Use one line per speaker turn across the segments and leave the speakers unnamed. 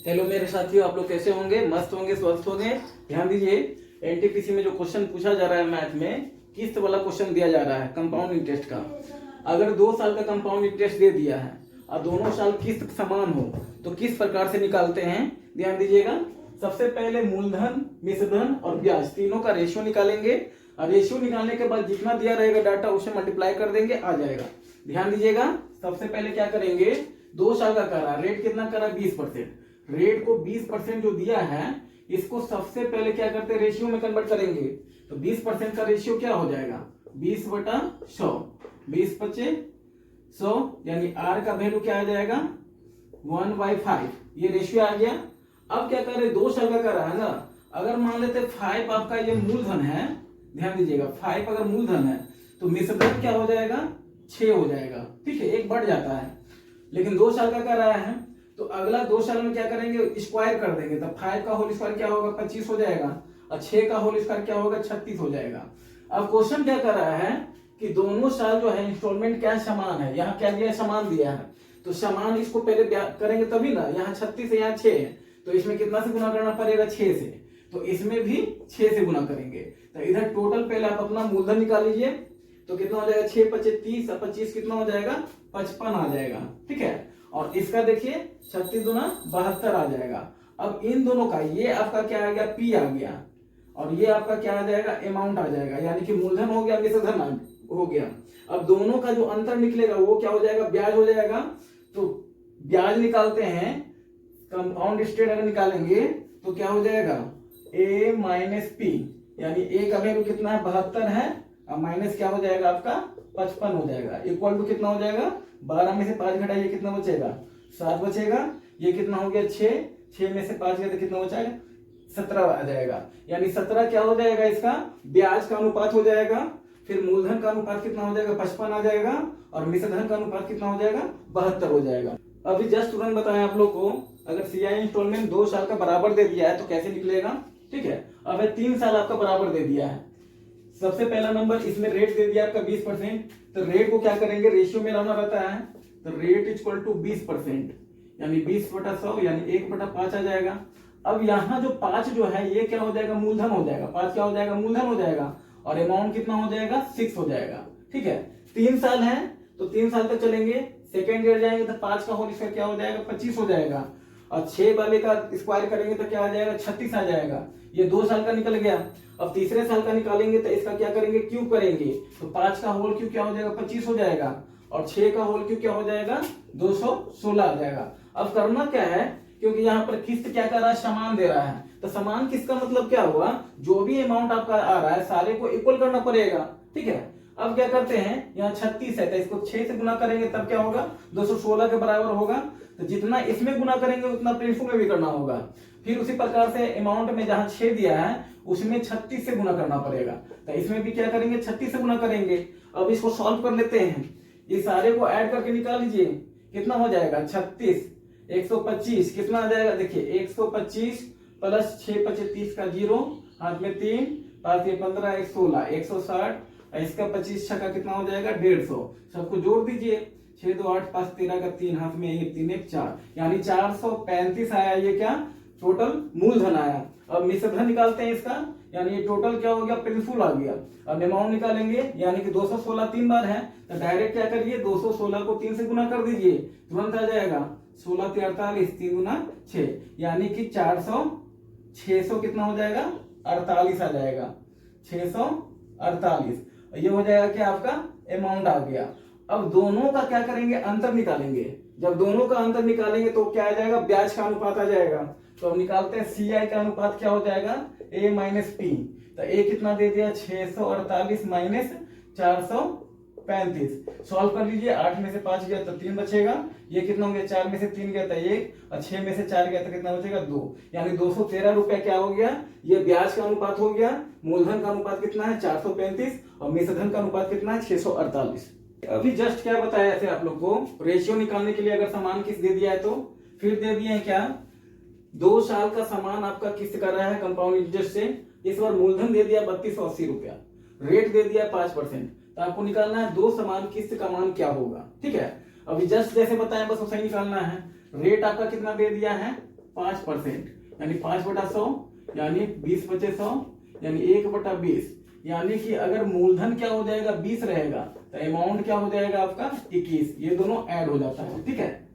Hello मेरे साथियों, आप लोग कैसे होंगे? मस्त होंगे, स्वस्थ होंगे। ध्यान दीजिए, एनटीपीसी में जो क्वेश्चन पूछा जा रहा है मैथ में, किस्त वाला क्वेश्चन दिया जा रहा है कंपाउंड इंटरेस्ट का। अगर 2 साल का कंपाउंड इंटरेस्ट दे दिया है और दोनों साल किस्त समान हो तो किस प्रकार से निकालते हैं, ध्यान दीजिएगा। सबसे पहले मूलधन, मिश्रधन और ब्याज तीनों का रेशियो निकालेंगे और रेशियो निकालने के बाद जितना दिया रहेगा डाटा उसे मल्टीप्लाई कर देंगे, आ जाएगा। ध्यान दीजिएगा, सबसे पहले क्या करेंगे, 2 साल का करा, रेट कितना करा, 20%। रेट को 20% जो दिया है इसको सबसे पहले क्या करते हैं, रेशियो में कन्वर्ट करेंगे। तो 20% का रेशियो क्या हो जाएगा, 20/100, 20/100, यानी आर का वैल्यू क्या आ जाएगा, 1/5। ये रेशियो आ गया। अब क्या कर रहे, 2 साल का कर रहा है ना। अगर मान लेते 5 आपका ये मूलधन है, ध्यान दीजिएगा 5 अगर मूलधन है तो मिश्रधन क्या हो जाएगा, 6 हो जाएगा। ठीक है, एक बढ़ जाता है। लेकिन 2 साल का कर रहा है तो अगला 2 साल में क्या करेंगे, स्क्वायर कर देंगे। तो 5 का होल स्क्वायर क्या होगा, 25 हो जाएगा और 6 का होल स्क्वायर क्या होगा, 36 हो जाएगा। अब क्वेश्चन क्या कर रहा है कि दोनों साल जो है इंस्टॉलमेंट क्या समान है, यहाँ क्या दिया है, समान दिया है। तो समान इसको पहले करेंगे तभी ना, यहाँ 36 है, यहाँ 6 है, तो इसमें कितना से गुना करना पड़ेगा, 6 से। तो इसमें भी 6 से गुना करेंगे। तो इधर टोटल पहले आप अपना मूलधन निकाल लीजिए। तो कितना हो जाएगा, 6 25 30 और 25 कितना हो जाएगा, 55 आ जाएगा। ठीक है, और इसका देखिए 36 दूना 72 आ जाएगा। अब इन दोनों का ये आपका क्या आ गया, पी आ गया, और ये आपका क्या आ जाएगा, अमाउंट आ जाएगा, यानी कि मूलधन हो गया, मिश्रधन हो गया। अब दोनों का जो अंतर निकलेगा वो क्या हो जाएगा, ब्याज हो जाएगा। तो ब्याज निकालते हैं, कंपाउंड इंटरेस्ट अगर निकालेंगे तो क्या हो जाएगा, ए माइनस पी, यानी ए का वैल्यू कितना है, 72 है, और माइनस क्या हो जाएगा आपका 55 हो जाएगा, इक्वल टू कितना हो जाएगा, 12 में से 5 घटाइए कितना बचेगा, 7 बचेगा। ये कितना हो गया, 6 में से 5 गया तो कितना बचाएगा, 17 आ जाएगा। यानी 17 क्या हो जाएगा, इसका ब्याज का अनुपात हो जाएगा। फिर मूलधन का अनुपात कितना हो जाएगा, 55 आ जाएगा, और मिश्रधन का अनुपात कितना हो जाएगा, 72 हो जाएगा। अभी जस्ट तुरंत बताएं आप लोग को, अगर सीआई इंस्टॉलमेंट 2 साल का बराबर दे दिया है तो कैसे निकलेगा। ठीक है, अब 3 साल आपका बराबर दे दिया है। सबसे पहला नंबर, इसमें रेट दे दिया आपका 20%। तो रेट को क्या करेंगे, रेशियो में लाना रहता है। तो रेट इक्वल टू 20%, यानी 20/100, यानी 1/5 आ जाएगा। अब यहाँ जो 5 जो है ये क्या हो जाएगा, मूलधन हो जाएगा। 5 क्या हो जाएगा, मूलधन हो जाएगा, और अमाउंट कितना हो जाएगा, 6 हो जाएगा। ठीक है, 3 साल है तो 3 साल तक चलेंगे। सेकेंड ईयर जाएंगे तो 5 का होल स्क्वायर क्या हो जाएगा, 25 हो जाएगा, और 6 वाले का स्क्वायर करेंगे तो क्या आ जाएगा, 36 आ जाएगा। ये 2 साल का निकल गया। अब तीसरे साल का निकालेंगे तो इसका क्या करेंगे, क्यूब करेंगे। तो 5 का होल क्यूब क्या हो जाएगा, 25 हो जाएगा, और 6 का होल क्यूब क्या हो जाएगा, 216 आ जाएगा। अब करना क्या है, क्योंकि यहाँ पर किस्त क्या कर रहा है, समान दे रहा है। तो समान किस्त का मतलब क्या हुआ, जो भी अमाउंट आपका आ रहा है सारे को इक्वल करना पड़ेगा। ठीक है, अब क्या करते हैं, यहाँ 36 है तो इसको 6 से गुना करेंगे तब क्या होगा, 216 के बराबर होगा। तो जितना इसमें गुना करेंगे उतना प्रिंसिपल में भी करना होगा। फिर उसी प्रकार से अमाउंट में जहां 6 दिया है उसमें 36 से गुना करना पड़ेगा। तो इसमें भी क्या करेंगे, 36 से गुना करेंगे। अब इसको सॉल्व कर लेते हैं, ये सारे को ऐड करके निकाल लीजिए, कितना हो जाएगा, 36 125 कितना आ जाएगा, देखिए 125 प्लस 6 25 30 का 0, हाथ में 3 5 15 1 16 160, इसका 25 छक्का कितना हो जाएगा, 150। सबको जोड़ दीजिए, 6 2 8 5 13 का 3, हाथ में 1 3 1 4, यानी 435 आया। ये क्या टोटल मूलधन आया। अब मिश्रधन निकालते हैं इसका, यानी ये टोटल क्या हो गया, प्रिंसिपल आ गया। अब अमाउंट निकालेंगे, यानी कि 216 3 बार है तो डायरेक्ट क्या करिए, 216 को 3 से गुना कर दीजिए, तुरंत आ जाएगा 16 3 48, 3 गुना 6, यानी कि 400 600 कितना हो जाएगा, 48 आ जाएगा, 648। ये हो जाएगा कि आपका अमाउंट आ गया। अब दोनों का क्या करेंगे, अंतर निकालेंगे। जब दोनों का अंतर निकालेंगे तो क्या आ जाएगा, ब्याज का अनुपात आ जाएगा। तो अब निकालते हैं, सीआई का अनुपात क्या हो जाएगा, ए माइनस पी। तो ए कितना दे दिया, 648 माइनस 435। सॉल्व कर लीजिए, 8 में से 5 गया तो 3 बचेगा, ये कितना हो गया, 4 में से 3 गया तो 1, और 6 में से 4 गया तो कितना बचेगा, 2, यानी 213 रुपया क्या हो गया, ये ब्याज का अनुपात हो गया। मूलधन का अनुपात कितना है, 435, और मिश्रधन का अनुपात कितना है, 648। अभी जस्ट क्या बताया थे आप लोग को, रेशियो निकालने के लिए अगर समान किस्त दे दिया है तो फिर दे दिए हैं क्या, 2 साल का समान आपका किस्त कर रहा है कंपाउंड इंटरेस्ट से। इस बार मूलधन दे दिया 3280 रुपया, रेट दे दिया 5%। तो आपको निकालना है 2 समान किस्त का मान क्या होगा। ठीक है, अभी जस्ट जैसे बताया बस उसे निकालना है। रेट आपका कितना दे दिया है, 5%, यानी 5/100 यानी 20/100 यानी 1/20, यानी कि अगर मूलधन क्या हो जाएगा 20 रहेगा तो अमाउंट क्या हो जाएगा आपका 21। ये दोनों ऐड हो जाता है, ठीक है।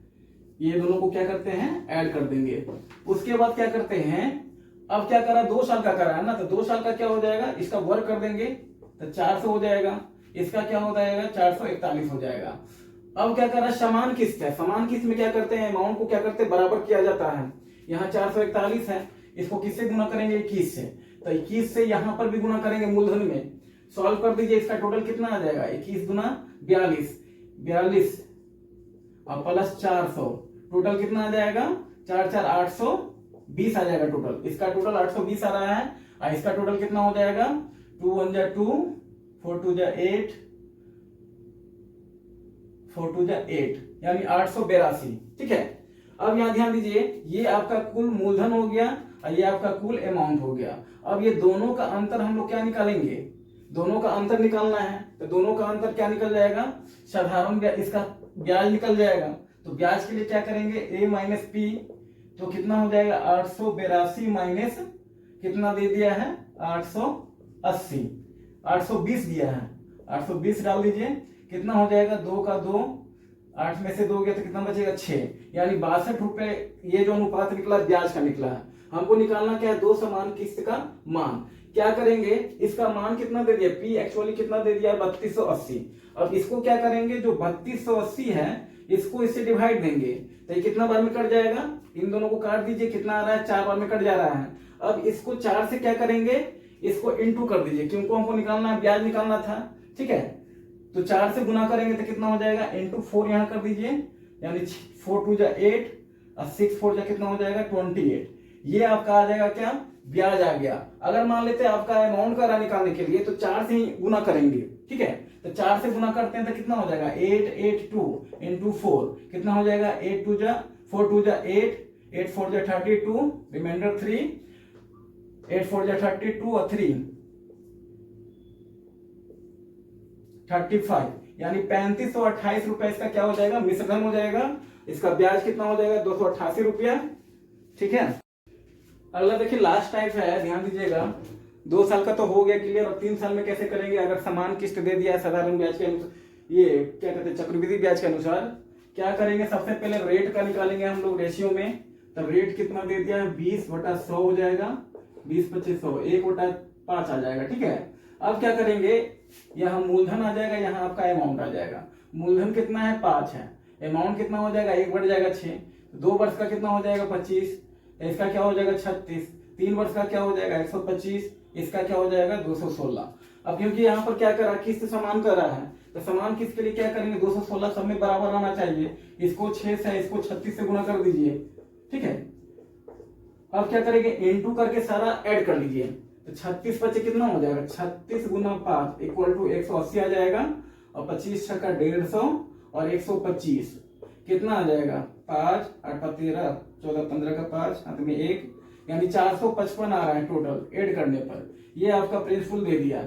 ये दोनों को क्या करते हैं, ऐड कर देंगे। उसके बाद क्या करते हैं, अब क्या करा 2 साल का करा है ना, तो 2 साल का क्या हो जाएगा, इसका वर्ग कर देंगे तो 400 हो जाएगा, इसका क्या हो जाएगा 441 हो जाएगा। अब क्या करा, समान किस्त है, समान किस्त में क्या करते हैं, अमाउंट को क्या करते हैं बराबर किया जाता है। यहाँ 441 है, इसको किससे गुना करेंगे 21 से, तो 21 से यहाँ पर भी गुना करेंगे मूलधन में। सॉल्व कर दीजिए, इसका टोटल कितना आ जाएगा 21 गुना 42 और प्लस 400, टोटल कितना आ जाएगा 4 820 आ जाएगा टोटल। इसका टोटल 820 आ रहा है और इसका टोटल कितना हो जाएगा 2 1 जा 2 4 2 जा 8 4 2 जा 8 यानी 882, ठीक है। अब यहाँ ध्यान दीजिए, ये आपका कुल मूलधन हो गया और ये आपका कुल अमाउंट हो गया। अब ये दोनों का अंतर हम लोग क्या निकालेंगे, दोनों का अंतर निकालना है, तो दोनों का अंतर क्या निकल जाएगा, साधारण ब्याज, इसका ब्याज निकल जाएगा। तो ब्याज के लिए क्या करेंगे a माइनस पी, तो कितना हो जाएगा 882 माइनस कितना दे दिया है 880, 820 दिया है, 820 डाल दीजिए, कितना हो जाएगा 2 का 2, 8 में से 2 गया तो कितना बचेगा 6, यानी 62 रुपए ये जो अनुपात निकला ब्याज का निकला है। हमको निकालना क्या है, 2 समान किस्त का मान। क्या करेंगे, इसका मान कितना दे दिया, पी एक्चुअली कितना दे दिया 3280। अब इसको क्या करेंगे, जो 3280 है इसको इससे डिवाइड देंगे, तो ये कितना बार में कट जाएगा, इन दोनों को काट दीजिए, कितना आ रहा है 4 बार में कट जा रहा है। अब इसको 4 से क्या करेंगे, इसको इंटू कर दीजिए, क्योंकि हमको निकालना है ब्याज निकालना था, ठीक है। तो 4 से गुना करेंगे तो कितना हो जाएगा, इंटू 4 यहाँ कर दीजिए, यानी 4 2 जा 8 और 6 4 जा कितना हो जाएगा 28। ये आपका आ जाएगा क्या, ब्याज आ गया। अगर मान लेते हैं आपका अमाउंट का निकालने के लिए तो 4 से ही गुना करेंगे, ठीक है। तो 4 से गुना करते हैं तो कितना हो जाएगा 882 इंटू 4, कितना हो जाएगा 8 2 जा 4 2 जा 8 8 4 जा 32, रिमाइंडर 3, 8 4 जा 32 और 3 35, यानी 3528 रुपए इसका क्या हो जाएगा, मिश्रधन हो जाएगा। इसका ब्याज कितना हो जाएगा 288 रुपया, ठीक है। अगला देखिए लास्ट टाइप है, ध्यान दीजिएगा। 2 साल का तो हो गया क्लियर, और 3 साल में कैसे करेंगे, अगर समान किस्त दे दिया है साधारण ब्याज के अनुसार, ये क्या कहते हैं चक्रवृद्धि ब्याज के अनुसार, क्या करेंगे, सबसे पहले रेट का निकालेंगे हम लोग रेशियो में। तब रेट कितना दे दिया है 20/100 हो जाएगा, 20/100 1/5 आ जाएगा, ठीक है। अब क्या करेंगे, यहाँ मूलधन आ जाएगा, यहाँ आपका अमाउंट आ जाएगा। मूलधन कितना है 5 है, अमाउंट कितना हो जाएगा 1 बढ़ जाएगा 6, 2 वर्ष का कितना हो जाएगा 25, इसका क्या हो जाएगा 36, 3 वर्ष का क्या हो जाएगा 125, इसका क्या हो जाएगा 216। अब क्योंकि यहाँ पर क्या करा, किस्त समान कर रहा है, तो समान किस्त के लिए क्या करेंगे 216 सब में बराबर आना चाहिए, इसको 6 से इसको 36 से गुना कर दीजिए, ठीक है। अब क्या करेंगे, इंटू करके सारा ऐड कर लीजिए, तो 36 बचे कितना हो जाएगा 36 गुना 5 इक्वल टू 180 आ जाएगा, और 25 छक्का 150 और 125 कितना आ जाएगा 5 8 13 14 15 का 5 हाथ में 1, यानी 455 आ रहा है टोटल ऐड करने पर। ये आपका प्रिंसिपल दे दिया।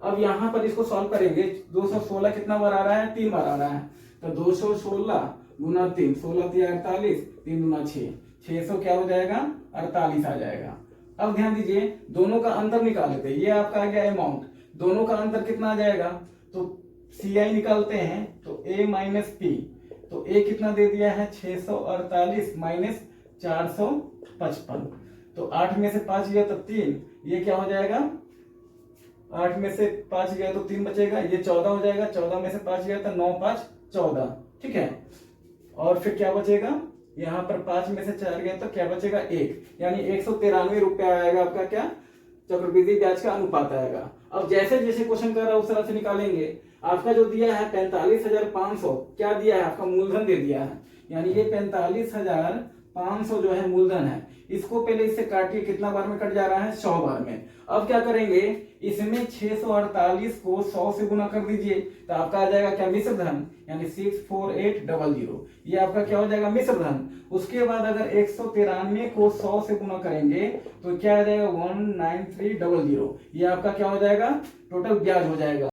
अब यहाँ पर इसको सॉल्व करेंगे, 216 कितना बार आ रहा है 3 बार आ रहा है, तो 216 गुना 3 16 3 48 3 गुना 6 600 क्या हो जाएगा 48 आ जाएगा। अब ध्यान दीजिए, दोनों का अंतर निकाल लेते हैं। ये आपका आ गया अमाउंट, दोनों का अंतर कितना आ जाएगा, तो CI निकालते हैं, तो A माइनस पी, तो A कितना दे दिया है 648 माइनस 455, तो 8 में से 5 गया तो 3, ये क्या हो जाएगा 8 में से 5 गया तो 3 बचेगा, ये 14 हो जाएगा, 14 में से 5 गया तो 9 5 14, ठीक है। और फिर क्या बचेगा, यहाँ पर 5 में से 4 गया तो क्या बचेगा 1, यानी 193 रुपया आएगा आपका क्या चक्रवृद्धि ब्याज का अनुपात आएगा। अब जैसे जैसे क्वेश्चन कर रहा है उस तरह से निकालेंगे। आपका जो दिया है 45,500 क्या दिया है, आपका मूलधन दे दिया है, यानी ये 45,500 जो है मूलधन है, इसको पहले इससे काटिए, कितना बार में कट जा रहा है 100 बार में। अब क्या करेंगे, इसमें 648 को 100 से गुना कर दीजिए, तो आपका आ जाएगा क्या मिश्रधन, यानी 64800, ये आपका क्या हो जाएगा मिश्रधन। उसके बाद अगर 193 को 100 से गुना करेंगे तो क्या आ जाएगा 19300, ये आपका क्या हो जाएगा टोटल ब्याज हो जाएगा।